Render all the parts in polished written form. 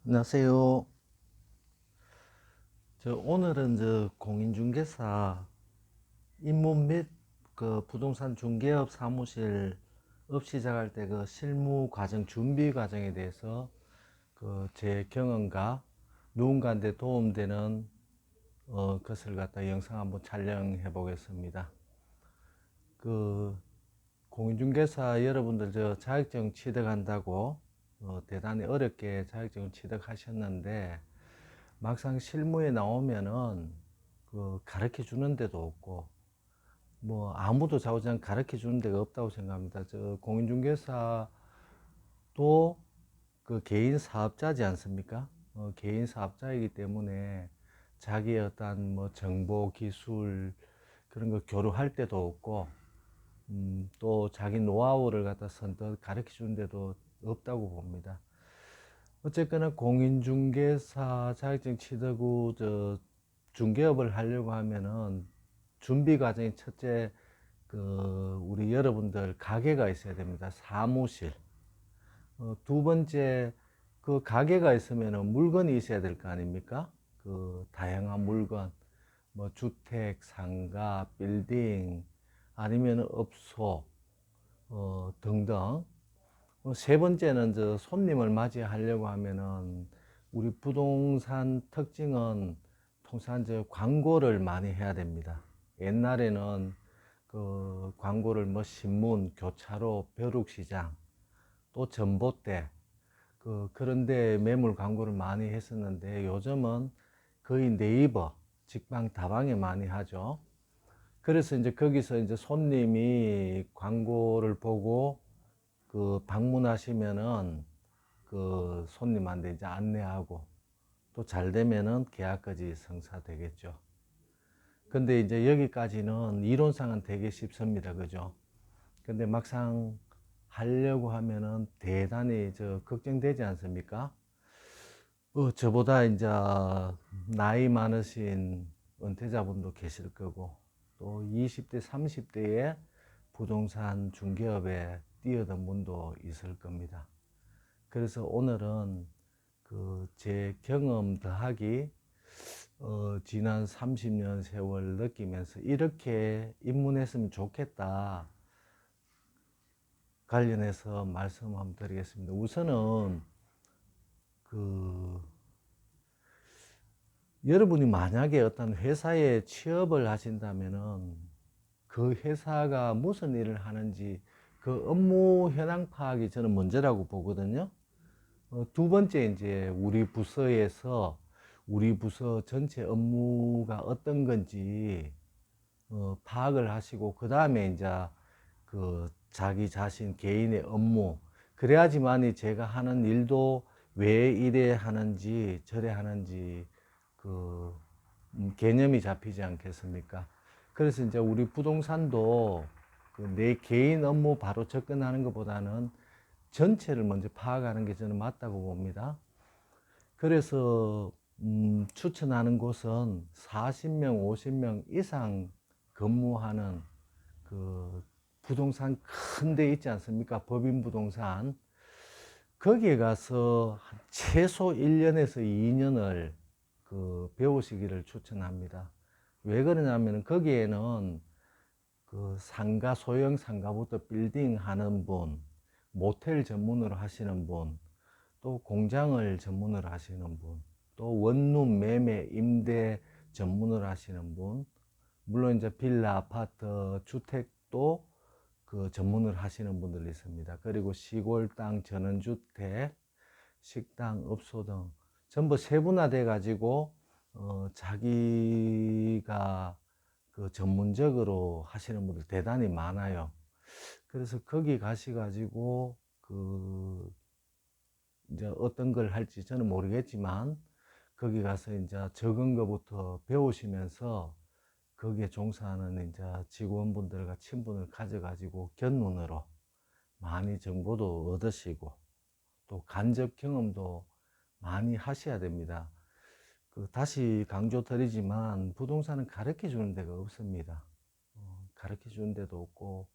안녕하세요. 오늘은 공인중개사 입문 및 부동산 중개업 사무실 업 시작할 때 실무 과정, 준비 과정에 대해서 제 경험과 누군가한테 도움되는 것을 갖다 영상 한번 촬영해 보겠습니다. 그 공인중개사 여러분들 자격증 취득한다고 대단히 어렵게 자격증을 취득하셨는데 막상 실무에 나오면은 가르쳐 주는 데도 없고 뭐 아무도 좌우지간 가르쳐 주는 데가 없다고 생각합니다. 공인중개사도 개인 사업자지 않습니까? 개인 사업자이기 때문에 자기의 어떤 뭐 정보 기술 그런 거 교류할 데도 없고 또 자기 노하우를 갖다 선뜻 가르쳐 주는 데도 없다고 봅니다. 어쨌거나 공인중개사 자격증 취득 후 중개업을 하려고 하면은 준비 과정이 첫째 우리 여러분들 가게가 있어야 됩니다. 사무실. 두 번째 가게가 있으면은 물건이 있어야 될 거 아닙니까? 다양한 물건 뭐 주택, 상가, 빌딩 아니면 업소 등등. 세 번째는 손님을 맞이하려고 하면은 우리 부동산 특징은 통상 광고를 많이 해야 됩니다. 옛날에는 광고를 뭐 신문, 교차로, 벼룩시장, 또 전봇대 그런데 매물 광고를 많이 했었는데 요즘은 거의 네이버, 직방, 다방에 많이 하죠. 그래서 이제 거기서 이제 손님이 광고를 보고 방문하시면은 손님한테 이제 안내하고 또 잘 되면은 계약까지 성사되겠죠. 근데 이제 여기까지는 이론상은 되게 쉽습니다. 그죠? 근데 막상 하려고 하면은 대단히 걱정되지 않습니까? 저보다 이제 나이 많으신 은퇴자분도 계실 거고 또 20대, 30대에 부동산 중개업에 뛰어든 분도 있을 겁니다. 그래서 오늘은 제 경험 더하기 지난 30년 세월 느끼면서 이렇게 입문했으면 좋겠다 관련해서 말씀 한번 드리겠습니다. 우선은 그 여러분이 만약에 어떤 회사에 취업을 하신다면은 그 회사가 무슨 일을 하는지 그 업무 현황 파악이 저는 문제라고 보거든요. 두 번째 이제 우리 부서 전체 업무가 어떤 건지 파악을 하시고 그 다음에 이제 자기 자신 개인의 업무 그래야지만이 제가 하는 일도 왜 이래 하는지 저래 하는지 그 개념이 잡히지 않겠습니까? 그래서 이제 우리 부동산도 내 개인 업무 바로 접근하는 것보다는 전체를 먼저 파악하는 게 저는 맞다고 봅니다. 그래서 추천하는 곳은 40명, 50명 이상 근무하는 그 부동산 큰 데 있지 않습니까? 법인 부동산. 거기에 가서 최소 1년에서 2년을 배우시기를 추천합니다. 왜 그러냐면 거기에는 상가, 소형 상가부터 빌딩 하는 분, 모텔 전문으로 하시는 분, 또 공장을 전문으로 하시는 분, 또 원룸 매매 임대 전문으로 하시는 분, 물론 이제 빌라, 아파트, 주택도 전문을 하시는 분들이 있습니다. 그리고 시골 땅, 전원주택, 식당, 업소 등 전부 세분화돼 가지고 자기가 전문적으로 하시는 분들 대단히 많아요. 그래서 거기 가시 가지고 이제 어떤 걸 할지 저는 모르겠지만 거기 가서 이제 적은 것부터 배우시면서 거기에 종사하는 이제 직원분들과 친분을 가져가지고 견문으로 많이 정보도 얻으시고 또 간접 경험도 많이 하셔야 됩니다. 다시 강조드리지만 부동산은 가르쳐 주는 데가 없습니다. 가르쳐 주는 데도 없고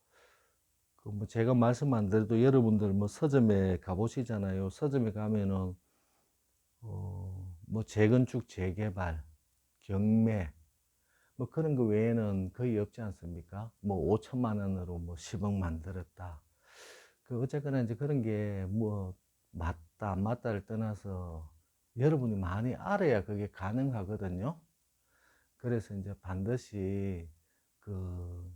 뭐 제가 말씀 안 드려도 여러분들 뭐 서점에 가보시잖아요. 서점에 가면은 뭐 재건축, 재개발, 경매, 뭐 그런 거 외에는 거의 없지 않습니까? 뭐 5천만 원으로 뭐 10억 만들었다. 그 어쨌거나 이제 그런 게 뭐 맞다 안 맞다를 떠나서 여러분이 많이 알아야 그게 가능하거든요. 그래서 이제 반드시 그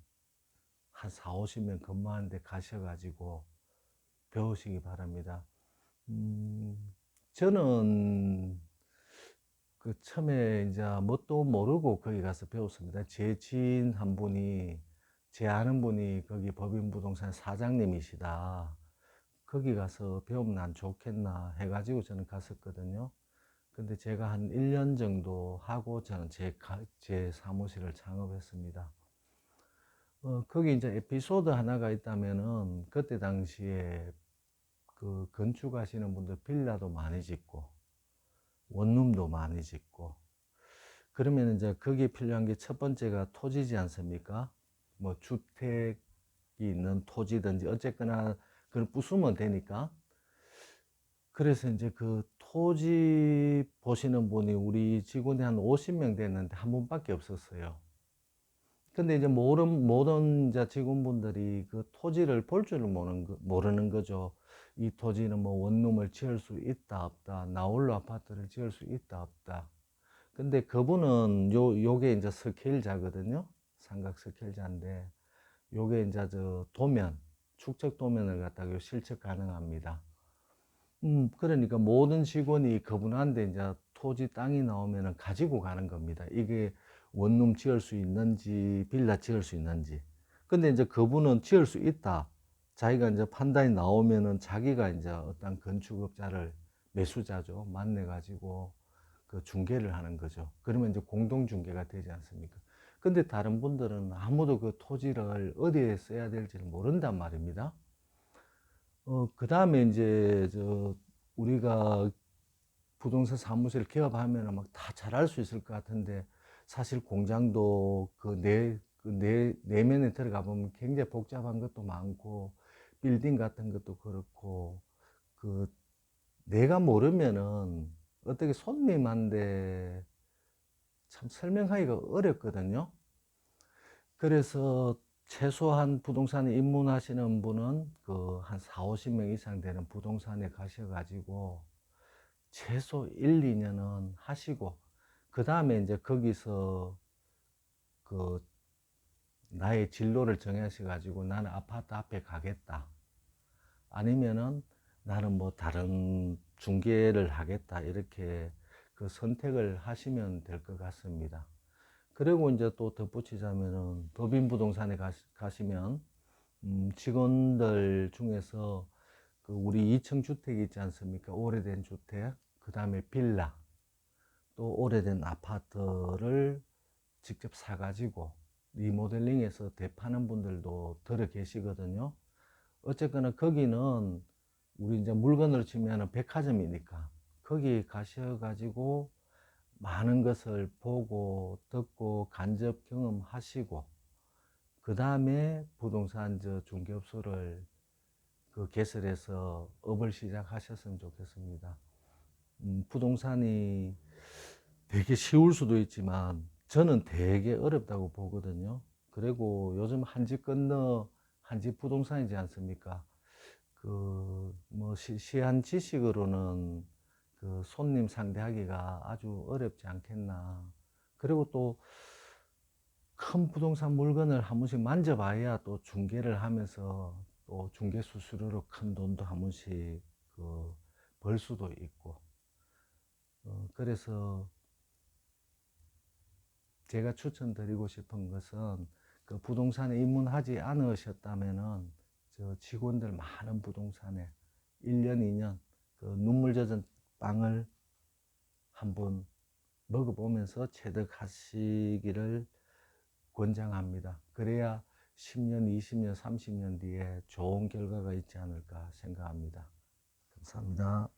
한 4, 50명 근무하는 데 가셔가지고 배우시기 바랍니다. 저는 그 처음에 이제 뭣도 모르고 거기 가서 배웠습니다. 제 지인 한 분이, 제 아는 분이 거기 법인부동산 사장님이시다. 거기 가서 배우면 난 좋겠나 해가지고 저는 갔었거든요. 근데 제가 한 1년 정도 하고 저는 제 사무실을 창업했습니다. 거기 이제 에피소드 하나가 있다면은 그때 당시에 그 건축하시는 분들 빌라도 많이 짓고 원룸도 많이 짓고 그러면 이제 거기에 필요한 게 첫 번째가 토지지 않습니까? 뭐 주택이 있는 토지든지 어쨌거나 그걸 부수면 되니까. 그래서 이제 그 토지 보시는 분이 우리 직원이 한 50명 됐는데 한 분밖에 없었어요. 근데 이제 모든 이제 직원분들이 그 토지를 볼 줄을 모르는 거죠. 이 토지는 뭐 원룸을 지을 수 있다, 없다, 나홀로 아파트를 지을 수 있다, 없다. 근데 그분은 요게 이제 스케일자거든요. 삼각 스케일자인데, 요게 이제 저 도면, 축적 도면을 갖다가 요 실측 가능합니다. 그러니까 모든 직원이 그분한테 이제 토지 땅이 나오면은 가지고 가는 겁니다. 이게 원룸 지을 수 있는지, 빌라 지을 수 있는지. 근데 이제 그분은 지을 수 있다. 자기가 이제 판단이 나오면은 자기가 이제 어떤 건축업자를 매수자죠. 만나가지고 그 중개를 하는 거죠. 그러면 이제 공동 중개가 되지 않습니까? 근데 다른 분들은 아무도 그 토지를 어디에 써야 될지를 모른단 말입니다. 그 다음에 이제 우리가 부동산 사무실 개업하면 막 다 잘할 수 있을 것 같은데 사실 공장도 내면에 들어가 보면 굉장히 복잡한 것도 많고 빌딩 같은 것도 그렇고 그 내가 모르면은 어떻게 손님한테 참 설명하기가 어렵거든요. 그래서 최소한 부동산에 입문하시는 분은 그 한 4, 50명 이상 되는 부동산에 가셔가지고 최소 1, 2년은 하시고 그 다음에 이제 거기서 그 나의 진로를 정하셔가지고 나는 아파트 앞에 가겠다. 아니면은 나는 뭐 다른 중개를 하겠다. 이렇게 그 선택을 하시면 될 것 같습니다. 그리고 이제 또 덧붙이자면은 법인 부동산에 가시면 직원들 중에서 그 우리 2층 주택이 있지 않습니까? 오래된 주택, 그 다음에 빌라, 또 오래된 아파트를 직접 사가지고 리모델링해서 대파는 분들도 들어 계시거든요. 어쨌거나 거기는 우리 이제 물건으로 치면 백화점이니까 거기 가셔가지고 많은 것을 보고 듣고 간접 경험하시고 그 다음에 부동산 중개업소를 그 개설해서 업을 시작하셨으면 좋겠습니다. 부동산이 되게 쉬울 수도 있지만 저는 되게 어렵다고 보거든요. 그리고 요즘 한 집 건너 한 집 부동산이지 않습니까? 그 뭐 시한 지식으로는 그 손님 상대하기가 아주 어렵지 않겠나. 그리고 또 큰 부동산 물건을 한 번씩 만져봐야 또 중개를 하면서 또 중개 수수료로 큰 돈도 한 번씩 그 벌 수도 있고. 그래서 제가 추천드리고 싶은 것은 그 부동산에 입문하지 않으셨다면은 저 직원들 많은 부동산에 1년, 2년 그 눈물 젖은 빵을 한번 먹어보면서 체득하시기를 권장합니다. 그래야 10년, 20년, 30년 뒤에 좋은 결과가 있지 않을까 생각합니다. 감사합니다.